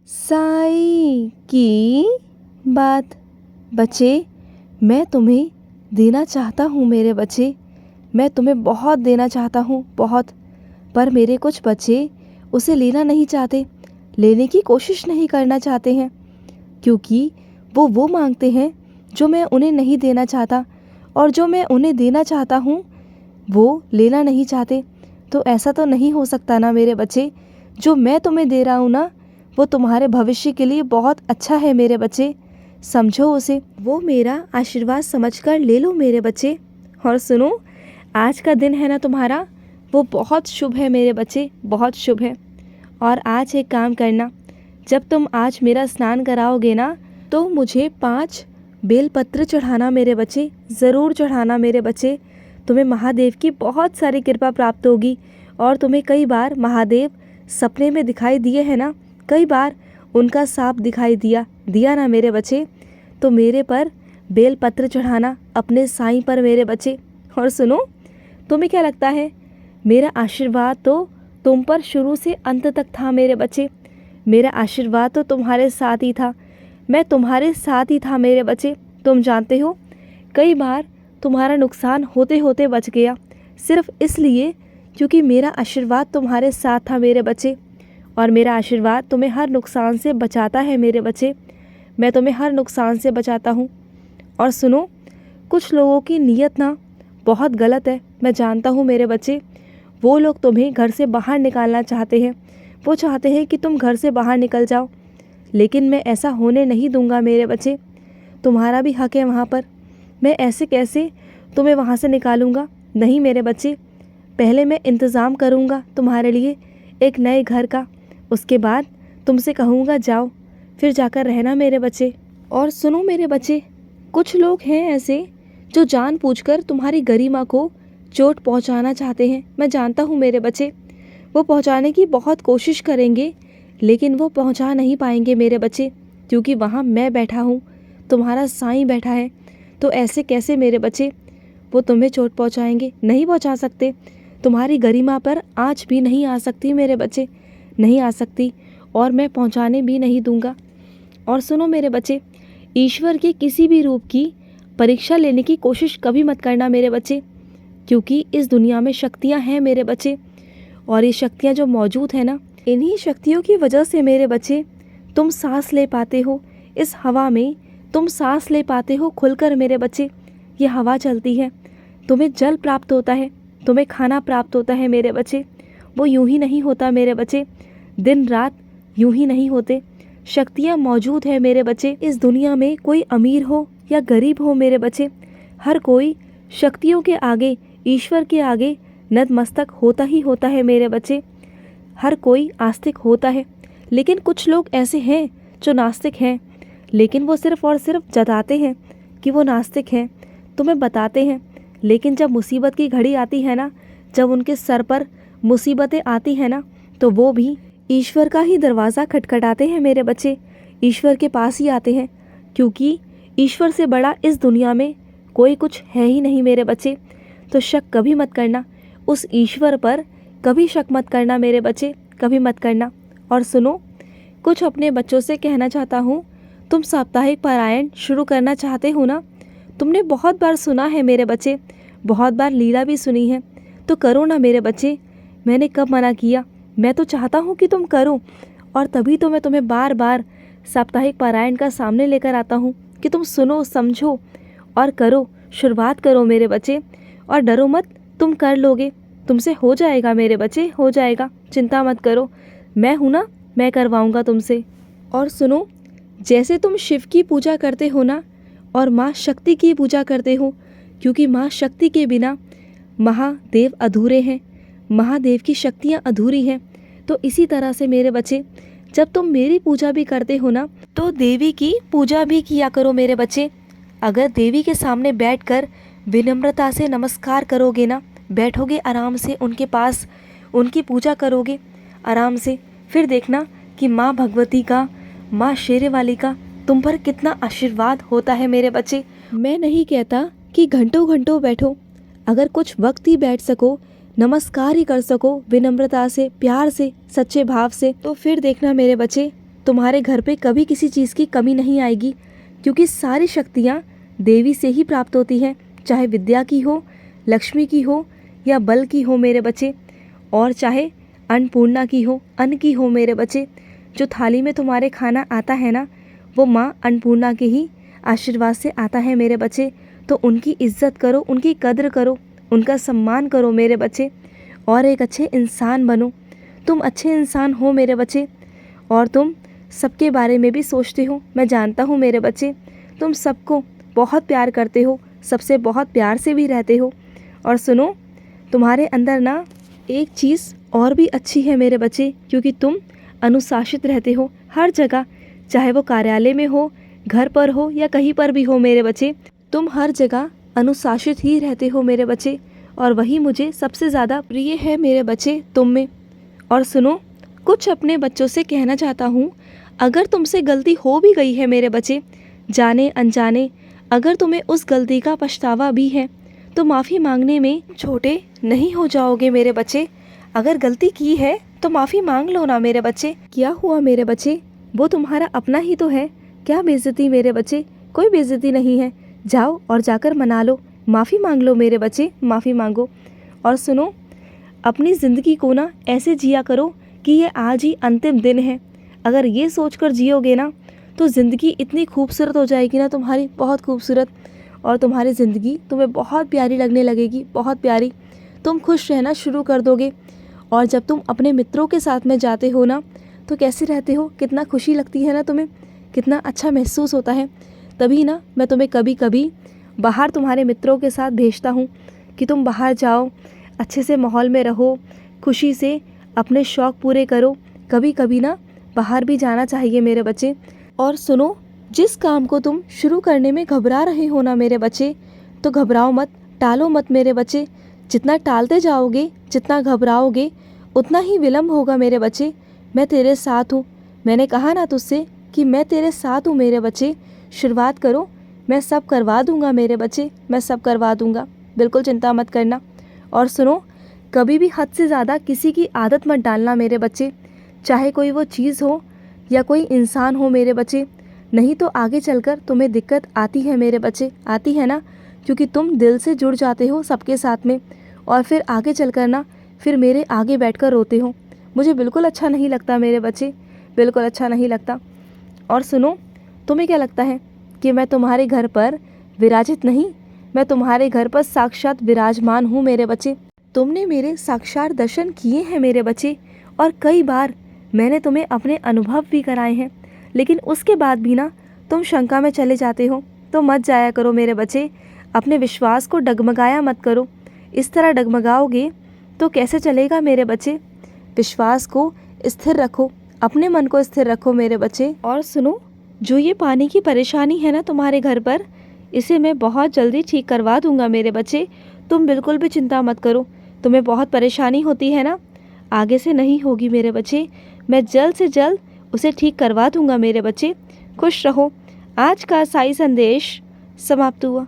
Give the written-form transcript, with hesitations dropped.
साई की बात। बच्चे, मैं तुम्हें देना चाहता हूँ मेरे बच्चे, मैं तुम्हें बहुत देना चाहता हूँ, बहुत। पर मेरे कुछ बच्चे उसे लेना नहीं चाहते, लेने की कोशिश नहीं करना चाहते हैं, क्योंकि वो मांगते हैं जो मैं उन्हें नहीं देना चाहता, और जो मैं उन्हें देना चाहता हूँ वो लेना नहीं चाहते। तो ऐसा तो नहीं हो सकता ना मेरे बच्चे, जो मैं तुम्हें दे रहा हूँ ना वो तुम्हारे भविष्य के लिए बहुत अच्छा है मेरे बच्चे, समझो उसे। वो मेरा आशीर्वाद समझकर ले लो मेरे बच्चे। और सुनो, आज का दिन है ना तुम्हारा, वो बहुत शुभ है मेरे बच्चे, बहुत शुभ है। और आज एक काम करना, जब तुम आज मेरा स्नान कराओगे ना तो मुझे 5 बेलपत्र चढ़ाना मेरे बच्चे, ज़रूर चढ़ाना मेरे बच्चे। तुम्हें महादेव की बहुत सारी कृपा प्राप्त होगी, और तुम्हें कई बार महादेव सपने में दिखाई दिए हैं ना, कई बार उनका साप दिखाई दिया ना मेरे बच्चे। तो मेरे पर बेलपत्र चढ़ाना, अपने साईं पर मेरे बच्चे। और सुनो, तुम्हें क्या लगता है, मेरा आशीर्वाद तो तुम पर शुरू से अंत तक था मेरे बच्चे, मेरा आशीर्वाद तो तुम्हारे साथ ही था, मैं तुम्हारे साथ ही था मेरे बच्चे। तुम जानते हो, कई बार तुम्हारा नुकसान होते होते बच गया, सिर्फ इसलिए क्योंकि मेरा आशीर्वाद तुम्हारे साथ था मेरे बच्चे। और मेरा आशीर्वाद तुम्हें हर नुकसान से बचाता है मेरे बच्चे, मैं तुम्हें हर नुकसान से बचाता हूँ। और सुनो, कुछ लोगों की नीयत ना बहुत गलत है, मैं जानता हूँ मेरे बच्चे। वो लोग तुम्हें घर से बाहर निकालना चाहते हैं, वो चाहते हैं कि तुम घर से बाहर निकल जाओ, लेकिन मैं ऐसा होने नहीं दूंगा मेरे बच्चे। तुम्हारा भी हक है वहाँ पर, मैं ऐसे कैसे तुम्हें वहाँ से निकालूंगा, नहीं मेरे बच्चे। पहले मैं इंतज़ाम करूँगा तुम्हारे लिए एक नए घर का, उसके बाद तुमसे कहूँगा जाओ, फिर जाकर रहना मेरे बच्चे। और सुनो मेरे बच्चे, कुछ लोग हैं ऐसे जो जानबूझकर तुम्हारी गरिमा को चोट पहुँचाना चाहते हैं, मैं जानता हूँ मेरे बच्चे। वो पहुँचाने की बहुत कोशिश करेंगे, लेकिन वो पहुँचा नहीं पाएंगे मेरे बच्चे, क्योंकि वहाँ मैं बैठा हूँ, तुम्हारा साईं बैठा है। तो ऐसे कैसे मेरे बच्चे वो तुम्हें चोट पहुँचाएंगे, नहीं पहुँचा सकते। तुम्हारी गरिमा पर आँच भी नहीं आ सकती मेरे बच्चे, नहीं आ सकती, और मैं पहुँचाने भी नहीं दूंगा। और सुनो मेरे बच्चे, ईश्वर के किसी भी रूप की परीक्षा लेने की कोशिश कभी मत करना मेरे बच्चे, क्योंकि इस दुनिया में शक्तियाँ हैं मेरे बच्चे, और ये शक्तियाँ जो मौजूद है ना, इन्हीं शक्तियों की वजह से मेरे बच्चे तुम सांस ले पाते हो, इस हवा में तुम सांस ले पाते हो खुलकर मेरे बच्चे। ये हवा चलती है, तुम्हें जल प्राप्त होता है, तुम्हें खाना प्राप्त होता है मेरे बच्चे। वो यूं ही नहीं होता मेरे बच्चे, दिन रात यूं ही नहीं होते, शक्तियाँ मौजूद है मेरे बच्चे। इस दुनिया में कोई अमीर हो या गरीब हो मेरे बच्चे, हर कोई शक्तियों के आगे, ईश्वर के आगे नतमस्तक होता ही होता है मेरे बच्चे, हर कोई आस्तिक होता है। लेकिन कुछ लोग ऐसे हैं जो नास्तिक हैं, लेकिन वो सिर्फ और सिर्फ जताते हैं कि वो नास्तिक हैं, तुम्हें बताते हैं, लेकिन जब मुसीबत की घड़ी आती है ना, जब उनके सर पर मुसीबतें आती हैं ना, तो वो भी ईश्वर का ही दरवाज़ा खटखटाते हैं मेरे बच्चे, ईश्वर के पास ही आते हैं, क्योंकि ईश्वर से बड़ा इस दुनिया में कोई कुछ है ही नहीं मेरे बच्चे। तो शक कभी मत करना, उस ईश्वर पर कभी शक मत करना मेरे बच्चे, कभी मत करना। और सुनो, कुछ अपने बच्चों से कहना चाहता हूँ, तुम साप्ताहिक पारायण शुरू करना चाहते हो ना, तुमने बहुत बार सुना है मेरे बच्चे, बहुत बार लीला भी सुनी है, तो करो ना मेरे बच्चे। मैंने कब मना किया, मैं तो चाहता हूँ कि तुम करो, और तभी तो मैं तुम्हें बार बार साप्ताहिक पारायण का सामने लेकर आता हूँ कि तुम सुनो, समझो और करो, शुरुआत करो मेरे बच्चे। और डरो मत, तुम कर लोगे, तुमसे हो जाएगा मेरे बच्चे, हो जाएगा, चिंता मत करो, मैं हूँ ना, मैं करवाऊँगा तुमसे। और सुनो, जैसे तुम शिव की पूजा करते हो ना, और माँ शक्ति की पूजा करते हो, क्योंकि माँ शक्ति के बिना महादेव अधूरे हैं, महादेव की शक्तियाँ अधूरी हैं, तो इसी तरह से मेरे बच्चे, जब तुम मेरी पूजा भी करते हो ना, तो देवी की पूजा भी किया करो मेरे बच्चे। अगर देवी के सामने बैठकर विनम्रता से नमस्कार करोगे ना, बैठोगे आराम से उनके पास, उनकी पूजा करोगे आराम से, फिर देखना कि माँ भगवती का, माँ शेरेवाली का तुम पर कितना आशीर्वाद होता है मेरे बच्चे। मैं नहीं कहता कि घंटों घंटों बैठो, अगर कुछ वक्त ही बैठ सको, नमस्कार ही कर सको विनम्रता से, प्यार से, सच्चे भाव से, तो फिर देखना मेरे बच्चे, तुम्हारे घर पे कभी किसी चीज़ की कमी नहीं आएगी, क्योंकि सारी शक्तियाँ देवी से ही प्राप्त होती हैं, चाहे विद्या की हो, लक्ष्मी की हो या बल की हो मेरे बच्चे, और चाहे अन्नपूर्णा की हो, अन्न की हो मेरे बच्चे। जो थाली में तुम्हारे खाना आता है ना, वो माँ अन्नपूर्णा के ही आशीर्वाद से आता है मेरे बच्चे। तो उनकी इज्जत करो, उनकी कद्र करो, उनका सम्मान करो मेरे बच्चे, और एक अच्छे इंसान बनो। तुम अच्छे इंसान हो मेरे बच्चे, और तुम सबके बारे में भी सोचते हो। मैं जानता हूँ मेरे बच्चे, तुम सबको बहुत प्यार करते हो, सबसे बहुत प्यार से भी रहते हो। और सुनो, तुम्हारे अंदर ना एक चीज़ और भी अच्छी है मेरे बच्चे, क्योंकि तुम अनुशासित रहते हो हर जगह, चाहे वो कार्यालय में हो, घर पर हो या कहीं पर भी हो मेरे बच्चे, तुम हर जगह अनुशासित ही रहते हो मेरे बच्चे, और वही मुझे सबसे ज़्यादा प्रिय है मेरे बच्चे तुम में। और सुनो, कुछ अपने बच्चों से कहना चाहता हूँ। अगर तुमसे गलती हो भी गई है मेरे बच्चे, जाने अनजाने, अगर तुम्हें उस गलती का पछतावा भी है, तो माफ़ी मांगने में छोटे नहीं हो जाओगे मेरे बच्चे। अगर गलती की है तो माफ़ी मांग लो ना मेरे बच्चे। क्या हुआ मेरे बच्चे, वो तुम्हारा अपना ही तो है। क्या बेइज्जती मेरे बच्चे, कोई बेइज्जती नहीं है। जाओ और जाकर मना लो, माफ़ी मांग लो मेरे बच्चे, माफ़ी मांगो। और सुनो, अपनी ज़िंदगी को ना ऐसे जिया करो कि ये आज ही अंतिम दिन है। अगर ये सोचकर जियोगे ना, तो ज़िंदगी इतनी खूबसूरत हो जाएगी ना तुम्हारी, बहुत खूबसूरत, और तुम्हारी ज़िंदगी तुम्हें बहुत प्यारी लगने लगेगी, बहुत प्यारी। तुम खुश रहना शुरू कर दोगे। और जब तुम अपने मित्रों के साथ में जाते हो ना, तो कैसे रहते हो, कितना खुशी लगती है ना तुम्हें, कितना अच्छा महसूस होता है। तभी ना मैं तुम्हें कभी कभी बाहर तुम्हारे मित्रों के साथ भेजता हूँ कि तुम बाहर जाओ, अच्छे से माहौल में रहो, खुशी से अपने शौक़ पूरे करो। कभी कभी ना बाहर भी जाना चाहिए मेरे बच्चे। और सुनो, जिस काम को तुम शुरू करने में घबरा रहे हो ना मेरे बच्चे, तो घबराओ मत, टालो मत मेरे बच्चे। जितना टालते जाओगे, जितना घबराओगे, उतना ही विलम्ब होगा मेरे बच्चे। मैं तेरे साथ हूँ। मैंने कहा ना तुझसे कि मैं तेरे साथ हूँ मेरे बच्चे। शुरुआत करो, मैं सब करवा दूँगा मेरे बच्चे, मैं सब करवा दूँगा, बिल्कुल चिंता मत करना। और सुनो, कभी भी हद से ज़्यादा किसी की आदत मत डालना मेरे बच्चे, चाहे कोई वो चीज़ हो या कोई इंसान हो मेरे बच्चे। नहीं तो आगे चलकर तुम्हें दिक्कत आती है मेरे बच्चे, आती है ना, क्योंकि तुम दिल से जुड़ जाते हो सबके साथ में, और फिर आगे चलकर ना फिर मेरे आगे बैठकर रोते हो। मुझे बिल्कुल अच्छा नहीं लगता मेरे बच्चे, बिल्कुल अच्छा नहीं लगता। और सुनो, तुम्हें क्या लगता है कि मैं तुम्हारे घर पर विराजित नहीं, मैं तुम्हारे घर पर साक्षात विराजमान हूँ मेरे बच्चे। तुमने मेरे साक्षात दर्शन किए हैं मेरे बच्चे, और कई बार मैंने तुम्हें अपने अनुभव भी कराए हैं, लेकिन उसके बाद भी ना तुम शंका में चले जाते हो। तो मत जाया करो मेरे बच्चे, अपने विश्वास को डगमगाया मत करो। इस तरह डगमगाओगे तो कैसे चलेगा मेरे बच्चे। विश्वास को स्थिर रखो, अपने मन को स्थिर रखो मेरे बच्चे। और सुनो, जो ये पानी की परेशानी है ना तुम्हारे घर पर, इसे मैं बहुत जल्दी ठीक करवा दूंगा मेरे बच्चे। तुम बिल्कुल भी चिंता मत करो। तुम्हें बहुत परेशानी होती है ना, आगे से नहीं होगी मेरे बच्चे। मैं जल्द से जल्द उसे ठीक करवा दूंगा मेरे बच्चे। खुश रहो। आज का साई संदेश समाप्त हुआ।